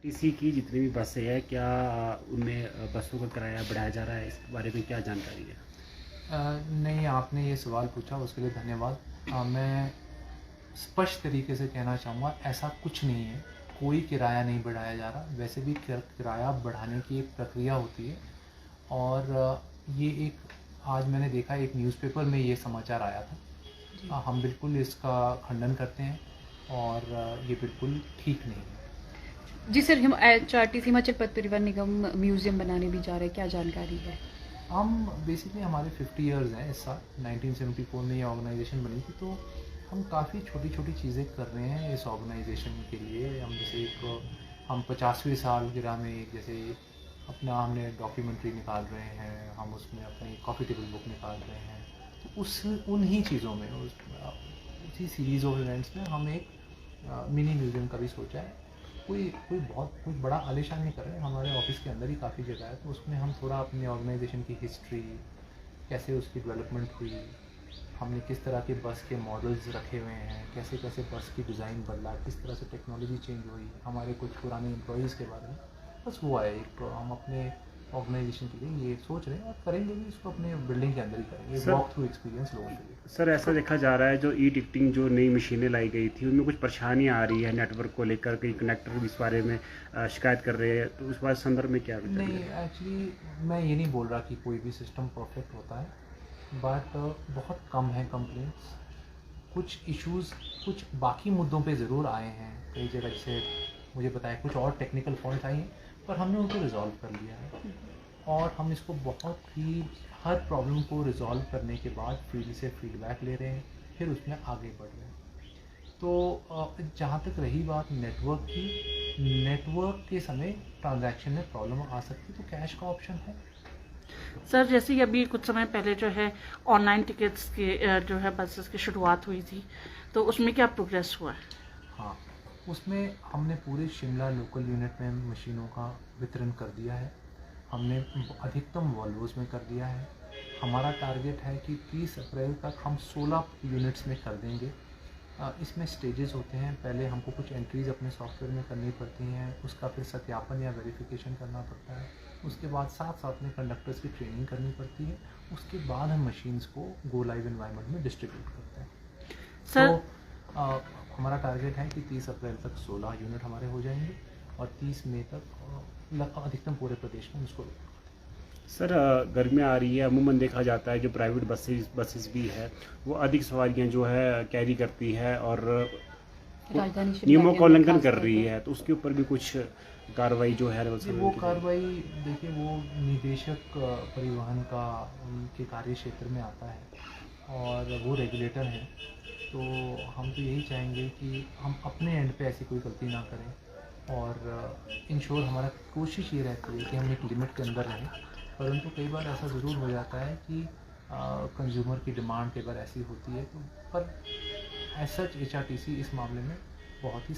TC की जितनी भी बसें हैं क्या उनमें बसों का किराया बढ़ाया जा रहा है, इस बारे में क्या जानकारी है? नहीं, आपने ये सवाल पूछा उसके लिए धन्यवाद। मैं स्पष्ट तरीके से कहना चाहूँगा ऐसा कुछ नहीं है, कोई किराया नहीं बढ़ाया जा रहा। वैसे भी किराया बढ़ाने की एक प्रक्रिया होती है और ये एक आज मैंने देखा एक न्यूज़पेपर में ये समाचार आया था। हम बिल्कुल इसका खंडन करते हैं और ये बिल्कुल ठीक नहीं है। जी सर, हम एचआरटीसी हिमाचल पथ परिवहन निगम म्यूज़ियम बनाने भी जा रहे हैं, क्या जानकारी है? हम बेसिकली हमारे 50 इयर्स हैं इस साल। 1974 में ये ऑर्गेनाइजेशन बनी थी, तो हम काफ़ी छोटी-छोटी चीज़ें कर रहे हैं इस ऑर्गेनाइजेशन के लिए। हम जैसे हम 50वीं सालगिरह में एक जैसे अपना हमने डॉक्यूमेंट्री निकाल रहे हैं, हम उसमें अपनी कॉफ़ी टेबल बुक निकाल रहे हैं। तो उन्हीं चीज़ों में उसी सीरीज़ ऑफ इवेंट्स में हम एक मिनी म्यूज़ियम का भी सोचा है। कोई बड़ा आलीशान नहीं कर रहे हैं, हमारे ऑफिस के अंदर ही काफ़ी जगह है, तो उसमें हम थोड़ा अपने ऑर्गेनाइजेशन की हिस्ट्री, कैसे उसकी डेवलपमेंट हुई, हमने किस तरह के बस के मॉडल्स रखे हुए हैं, कैसे कैसे बस की डिज़ाइन बदला, किस तरह से टेक्नोलॉजी चेंज हुई, हमारे कुछ पुराने एम्प्लॉयज़ के बारे में बस वो है। एक हम अपने ऑर्गेनाइजेशन के लिए ये सोच रहे हैं और करेंगे भी इसको अपने बिल्डिंग के अंदर ही करेंगे, वॉक थ्रू एक्सपीरियंस लोगों के लिए। सर ऐसा देखा जा रहा है जो ई टिकटिंग जो नई मशीनें लाई गई थी उनमें कुछ परेशानियां आ रही है नेटवर्क को लेकर, कई कनेक्टर इस बारे में शिकायत कर रहे हैं, तो उस बात संदर्भ में क्या बताएंगे? नहीं, एक्चुअली मैं ये नहीं बोल रहा कि कोई भी सिस्टम परफेक्ट होता है, बट बहुत कम है कंप्लेंट्स। कुछ इश्यूज़ कुछ बाकी मुद्दों पे ज़रूर आए हैं, कई जगह जैसे मुझे बताया कुछ और टेक्निकल फॉल्ट आई हैं, पर हमने उनको रिज़ॉल्व कर लिया है और हम इसको बहुत ही हर प्रॉब्लम को रिज़ॉल्व करने के बाद फील्ड से फीडबैक ले रहे हैं, फिर उसमें आगे बढ़ रहे हैं। तो जहाँ तक रही बात नेटवर्क की, नेटवर्क के समय ट्रांजैक्शन में प्रॉब्लम आ सकती है, तो कैश का ऑप्शन है। सर जैसे कि अभी कुछ समय पहले जो है ऑनलाइन टिकट्स के जो है बसेस की शुरुआत हुई थी, तो उसमें क्या प्रोग्रेस हुआ है? हाँ, उसमें हमने पूरे शिमला लोकल यूनिट में मशीनों का वितरण कर दिया है। हमने अधिकतम वॉल्वोस में कर दिया है। हमारा टारगेट है कि 30 अप्रैल तक हम 16 यूनिट्स में कर देंगे। इसमें स्टेजेस होते हैं, पहले हमको कुछ एंट्रीज़ अपने सॉफ्टवेयर में करनी पड़ती हैं, उसका फिर सत्यापन या वेरिफिकेशन करना पड़ता है। उसके बाद साथ साथ में कंडक्टर्स की ट्रेनिंग करनी पड़ती है। उसके बाद हम मशीन्स को गो लाइव एनवायरनमेंट में डिस्ट्रीब्यूट करते हैं। सर हमारा टारगेट है कि 30 अप्रैल तक 16 यूनिट हमारे हो जाएंगे और 30 मई तक अधिकतम पूरे प्रदेश में उसको। सर गर्मियाँ आ रही है, अमूमन देखा जाता है जो प्राइवेट बसेस भी है वो अधिक सवारियां जो है कैरी करती है और राजधानी नियमों का उल्लंघन खास कर तौर रही पे। है, तो उसके ऊपर भी कुछ कार्रवाई जो है वो कार्रवाई देखिए, वो निदेशक परिवहन का के कार्य क्षेत्र में आता है और वो रेगुलेटर हैं। तो हम तो यही चाहेंगे कि हम अपने एंड पे ऐसी कोई गलती ना करें और इंश्योर हमारा कोशिश ये रहती है कि हम एक लिमिट के अंदर रहें, परंतु कई बार ऐसा ज़रूर हो जाता है कि कंज्यूमर की डिमांड कई बार ऐसी होती है, तो पर एज सच एचआरटीसी इस मामले में बहुत ही